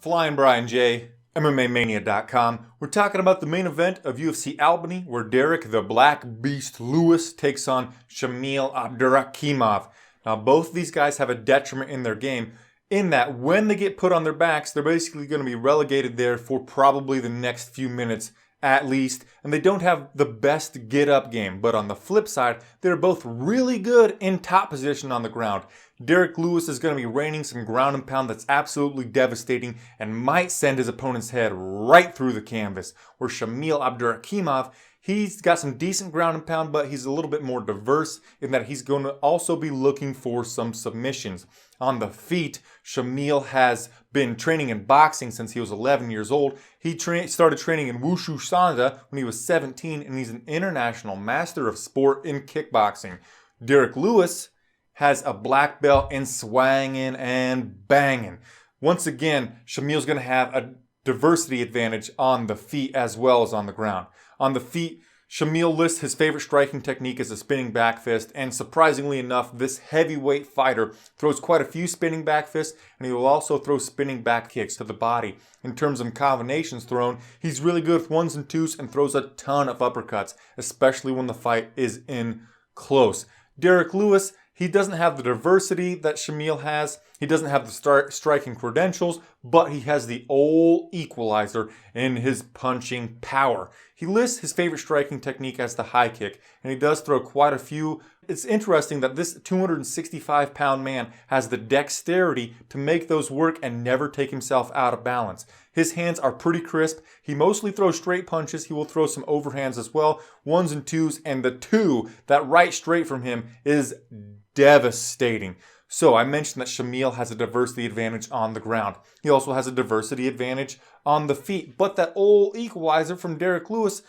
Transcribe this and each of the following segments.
Flyin Brian J, MMAmania.com. We're talking about the main event of UFC Albany, where Derrick The Black Beast Lewis takes on Shamil Abdurakhimov. Now, both of these guys have a detriment in their game, in that when they get put on their backs, they're basically going to be relegated there for probably the next few minutes at least, and they don't have the best get-up game. But on the flip side, they're both really good in top position on the ground. Derrick Lewis is going to be raining some ground and pound that's absolutely devastating and might send his opponent's head right through the canvas. Where Shamil Abdurakhimov, he's got some decent ground and pound, but he's a little bit more diverse in that he's going to also be looking for some submissions. On the feet, Shamil has been training in boxing since he was 11 years old. He started training in Wushu Sanda when he was 17, and he's an international master of sport in kickboxing. Derrick Lewis has a black belt in swanging and banging. Once again, Shamil's going to have a diversity advantage on the feet as well as on the ground. On the feet, Shamil lists his favorite striking technique as a spinning back fist, and surprisingly enough, this heavyweight fighter throws quite a few spinning back fists, and he will also throw spinning back kicks to the body. In terms of combinations thrown, he's really good with ones and twos and throws a ton of uppercuts, especially when the fight is in close. Derrick Lewis, he doesn't have the diversity that Shamil has. He doesn't have the striking credentials, but he has the old equalizer in his punching power. He lists his favorite striking technique as the high kick, and he does throw quite a few. It's interesting that this 265-pound man has the dexterity to make those work and never take himself out of balance. His hands are pretty crisp. He mostly throws straight punches. He will throw some overhands as well, ones and twos, and the two that right straight from him is devastating. So I mentioned that Shamil has a diversity advantage on the ground. He also has a diversity advantage on the feet. But that old equalizer from Derrick Lewis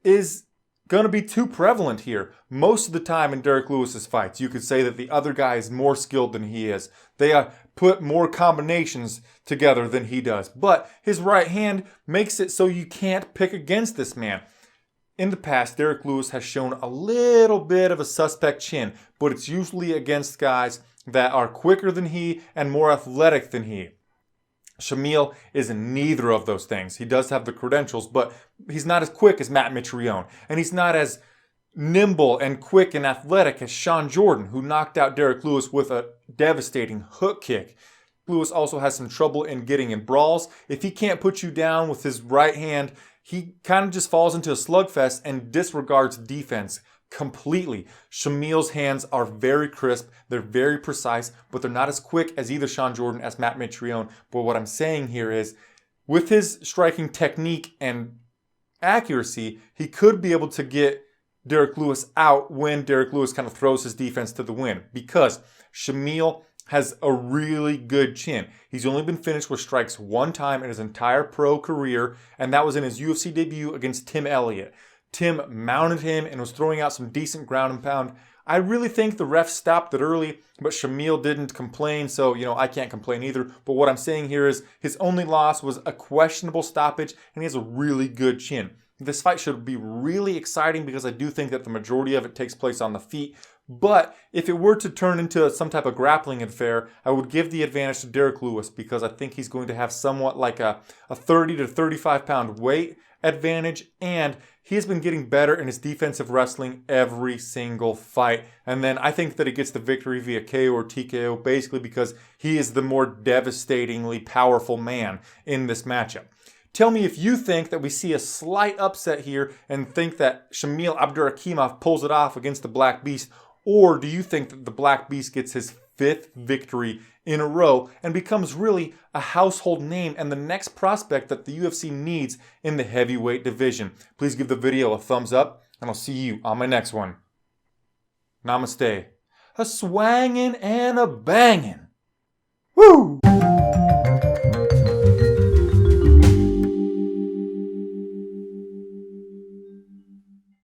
is going to be too prevalent here. Most of the time in Derrick Lewis's fights, you could say that the other guy is more skilled than he is. They put more combinations together than he does. But his right hand makes it so you can't pick against this man. In the past, Derrick Lewis has shown a little bit of a suspect chin, but it's usually against guys that are quicker than he and more athletic than he. Shamil is neither of those things. He does have the credentials, but he's not as quick as Matt Mitrione, and he's not as nimble and quick and athletic as Sean Jordan, who knocked out Derrick Lewis with a devastating hook kick. Lewis also has some trouble in getting in brawls. If he can't put you down with his right hand, he kind of just falls into a slugfest and disregards defense completely. Shamil's hands are very crisp, they're very precise, but they're not as quick as either Sean Jordan as Matt Mitrione. But what I'm saying here is, with his striking technique and accuracy, he could be able to get Derrick Lewis out when Derrick Lewis kind of throws his defense to the wind, because Shamil has a really good chin. He's only been finished with strikes one time in his entire pro career, and that was in his UFC debut against Tim Elliott. Tim mounted him and was throwing out some decent ground and pound. I really think the ref stopped it early, but Shamil didn't complain, so, I can't complain either. But what I'm saying here is his only loss was a questionable stoppage, and he has a really good chin. This fight should be really exciting because I do think that the majority of it takes place on the feet. But if it were to turn into some type of grappling affair, I would give the advantage to Derrick Lewis, because I think he's going to have somewhat like a 30 to 35 pound weight advantage, and he has been getting better in his defensive wrestling every single fight. And then I think that he gets the victory via KO or TKO, basically because he is the more devastatingly powerful man in this matchup. Tell me if you think that we see a slight upset here and think that Shamil Abdurakhimov pulls it off against the Black Beast, or do you think that the Black Beast gets his 5th victory in a row and becomes really a household name and the next prospect that the UFC needs in the heavyweight division? Please give the video a thumbs up, and I'll see you on my next one. Namaste. A swangin' and a bangin'. Woo!